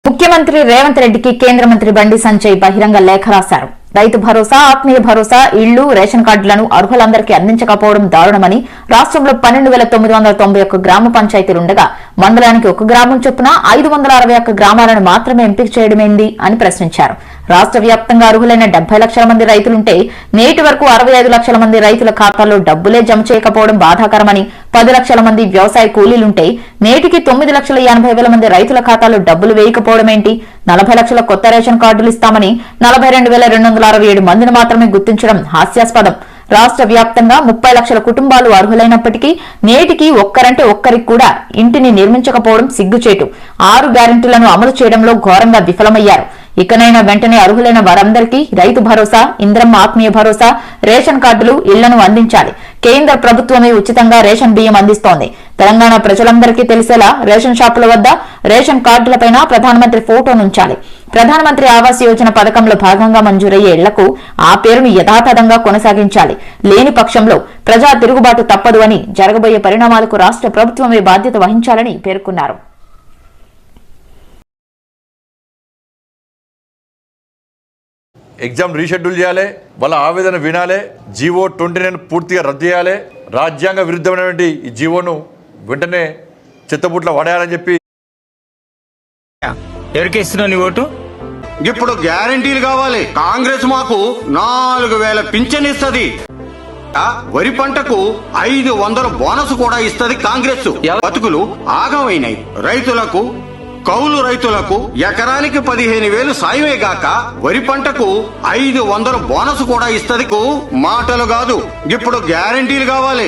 ముఖ్యమంత్రి రేవంత్ రెడ్డికి కేంద్ర మంత్రి బండి సంజయ్ బహిరంగ లేఖ రాశారు. రైతు భరోసా, ఆత్మీయ భరోసా, ఇళ్లు, రేషన్ కార్డులను అర్హులందరికీ అందించకపోవడం దారుణమని, రాష్ట్రంలో 12,991 గ్రామ పంచాయతీలుండగా మండలానికి ఒక గ్రామం చొప్పున 561 గ్రామాలను మాత్రమే ఎంపిక చేయడమేంది అని ప్రశ్నించారు. రాష్ట్ర వ్యాప్తంగా అర్హులైన 70 లక్షల మంది రైతులుంటే నేటి వరకు 65 లక్షల మంది రైతుల ఖాతాల్లో డబ్బులే జమ చేయకపోవడం బాధాకరమని, 10 లక్షల మంది వ్యవసాయ కూలీలుంటే నేటికి 9,80,000 మంది రైతుల ఖాతాలో డబ్బులు వేయకపోవడమేంటి? 40 లక్షల కొత్త రేషన్ కార్డులు ఇస్తామని 42,267 మందిని మాత్రమే గుర్తించడం హాస్యాస్పదం. రాష్ట్ర వ్యాప్తంగా 30 లక్షల కుటుంబాలు అర్హులైనప్పటికీ నేటికి ఒక్కరంటే ఒక్కరికి కూడా ఇంటిని నిర్మించకపోవడం సిగ్గుచేటు. 6 గ్యారెంటీలను అమలు చేయడంలో ఘోరంగా విఫలమయ్యారు. ఇకనైనా వెంటనే అర్హులైన వారందరికీ రైతు భరోసా, ఇంద్రమ్మ ఆత్మీయ భరోసా, రేషన్ కార్డులు, ఇళ్లను అందించాలి. కేంద్ర ప్రభుత్వమే ఉచితంగా రేషన్ బియ్యం అందిస్తోంది. తెలంగాణ ప్రజలందరికీ తెలిసేలా రేషన్ షాపుల వద్ద రేషన్ కార్డులపైన ప్రధానమంత్రి ఫోటోనుంచాలి. ప్రధానమంత్రి ఆవాస్ యోజన పథకంలో భాగంగా మంజూరయ్యే ఇళ్లకు ఆ పేరును యథాతథంగా కొనసాగించాలి. లేని పక్షంలో ప్రజా తిరుగుబాటు తప్పదు అని, జరగబోయే పరిణామాలకు రాష్ట్ర ప్రభుత్వమే బాధ్యత వహించాలని పేర్కొన్నారు. ఎగ్జామ్ రీషెడ్యూల్ చేయాలి, వాళ్ళ ఆవేదన వినాలి, జీవో 29 పూర్తిగా రద్దు చేయాలి, రాజ్యాంగ విరుద్ధమైనటువంటి ఈ జీవోను వెంటనే చెత్తబుట్ల పడేయాలని చెప్పి. ఎవరికి ఇస్తున్నావు నీ ఓటు? ఇప్పుడు గ్యారంటీలు కావాలి. కాంగ్రెస్ మాకు 4,000 పింఛన్ ఇస్తుంది. వరి పంటకు 500 బోనస్ కూడా ఇస్తుంది కాంగ్రెస్. బతుకులు ఆగమైనాయి. రైతులకు, కౌలు రైతులకు ఎకరానికి 15,000 సాయమే గాక వరి పంటకు 500 బోనస్ కూడా ఇస్తుంది. మాటలు కాదు, ఇప్పుడు గ్యారంటీలు కావాలి.